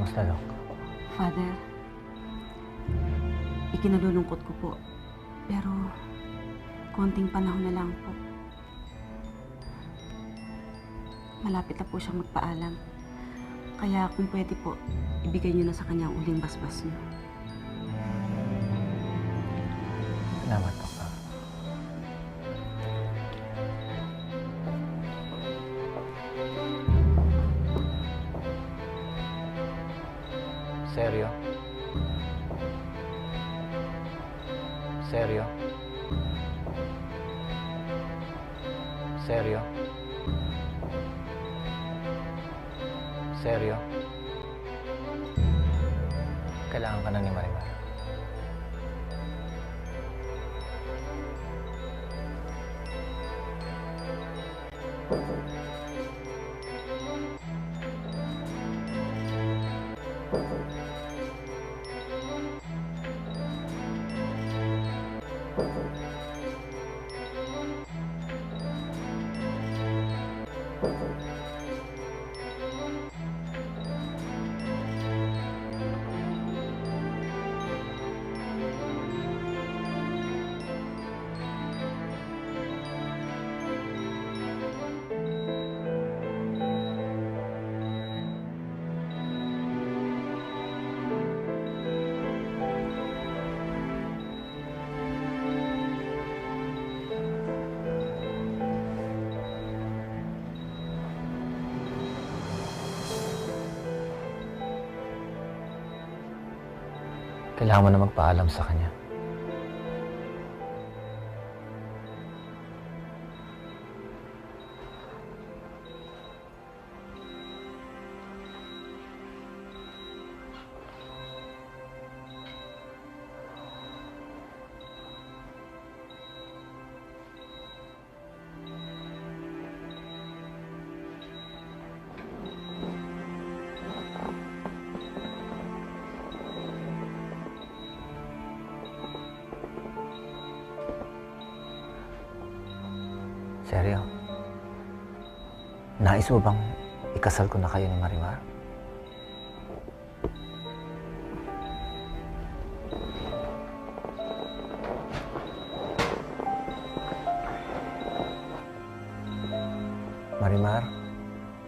Kamusta, Doc? Father, ikinalulungkot ko po. Pero, konting panahon na lang po. Malapit na po siyang magpaalam. Kaya kung pwede po, ibigay niyo na sa kanya ang uling basbas niyo. Salamat, Doc. Seryo? Seryo? Seryo? Seryo? Kailangan ka na ni Marimar. Kailangan mo na magpaalam sa kanya. Seryo? Nais mo bang ikasal ko na kayo ni Marimar? Marimar,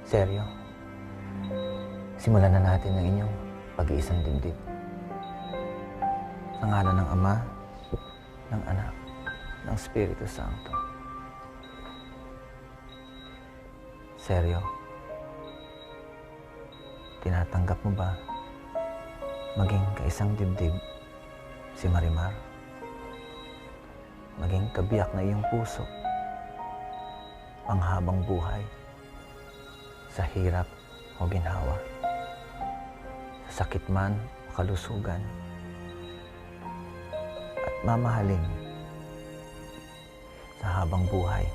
seryo? Simulan na natin ang inyong pag-iisang dibdib. Sa ngalan ng Ama, ng Anak, ng Espiritu Santo. Seryo? Tinatanggap mo ba maging kaisang dibdib si Marimar? Maging kabiyak na iyong puso, panghabang buhay, sa hirap o ginhawa, sa sakit man o kalusugan, at mamahalin sa habang buhay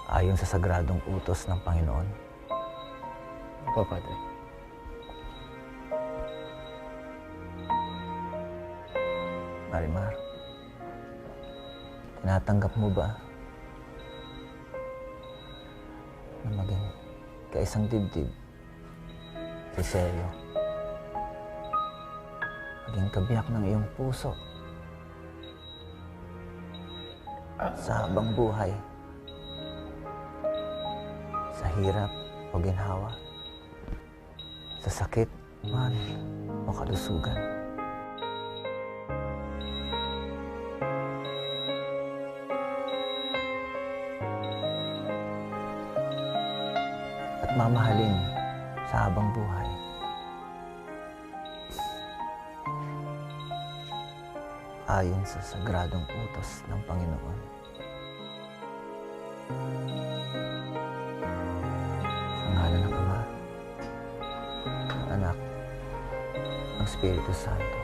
ayon sa sagradong utos ng Panginoon. Opo, Padre. Marimar, tinatanggap mo ba na maging kaisang dibdib si Seryo? Maging kabiyak ng iyong puso sa habang buhay, sa hirap o ginhawa, sa sakit man o kalusugan. At mamahalin sa habang buhay ayon sa sagradong utos ng Panginoon. Sa ngalan ng Ama, ng Anak, ng Espiritu Santo.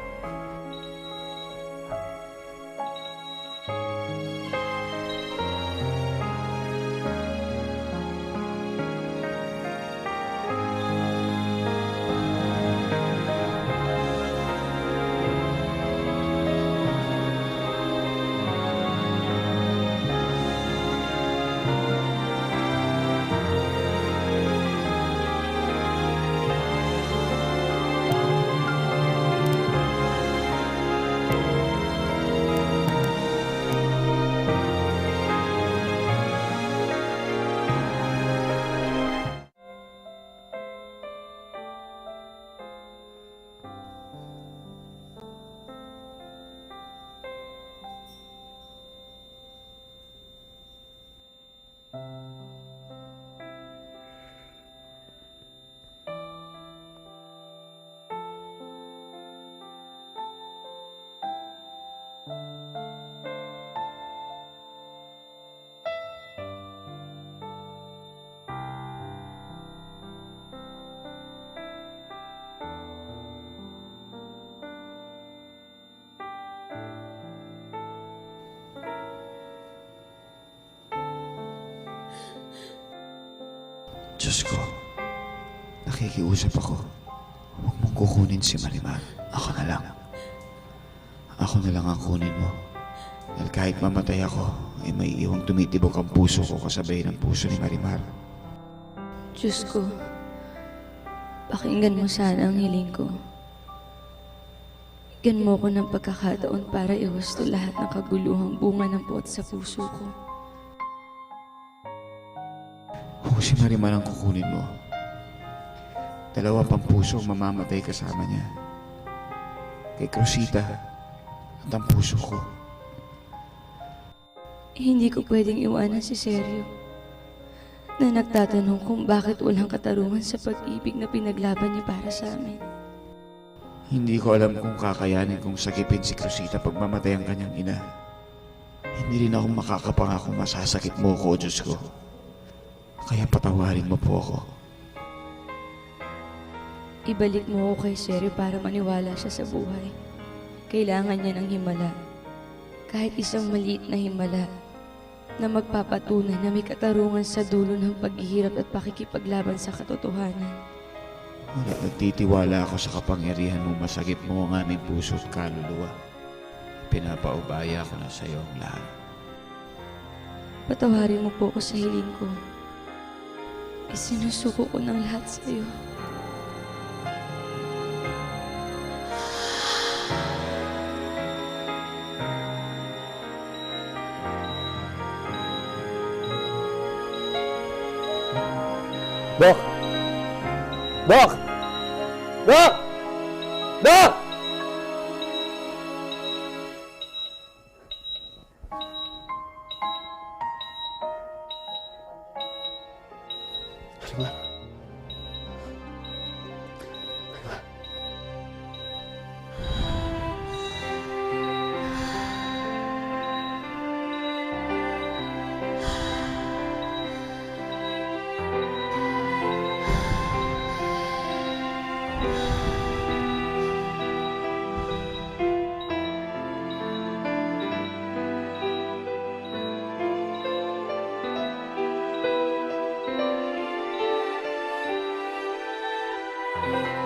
Diyos ko, nakikiusap ako. Huwag mong kukunin si Marimar. Ako na lang. Ako na lang ang kunin mo. Dahil kahit mamatay ako, ay may iwang tumitibok ang puso ko kasabay ng puso ni Marimar. Diyos ko, pakinggan mo sana ang hiling ko. Bigyan mo ko ng pagkakataon para iwasto lahat ng kaguluhang bunga ng puot sa puso ko. Kung si Marimar ang kukunin mo, dalawa pang puso ang mamamatay kasama niya. Kay Crosita at ang puso ko. Hindi ko pwedeng iwanan si Sergio na nagtatanong kung bakit walang katarungan sa pag-ibig na pinaglaban niya para sa amin. Hindi ko alam kung kakayanin kong sakipin si Crosita pag mamatay ang kanyang ina. Hindi rin ako makakapangakong masasakit mo ko, Diyos ko. Kaya patawarin mo po ako. Ibalik mo ko kay Sergio para maniwala siya sa buhay. Kailangan niya ng himala. Kahit isang maliit na himala na magpapatunay na may katarungan sa dulo ng paghihirap at pakikipaglaban sa katotohanan. Ngunit nagtitiwala ako sa kapangyarihan mo, masagip mo ang aming puso at kaluluwa. Pinapaubaya ko na sa iyo ang lahat. Patawarin mo po ako sa hiling ko. Isinusuko ko ng lahat sa iyo. Dok! Dok! Dok! Dok! Marimar. Marimar.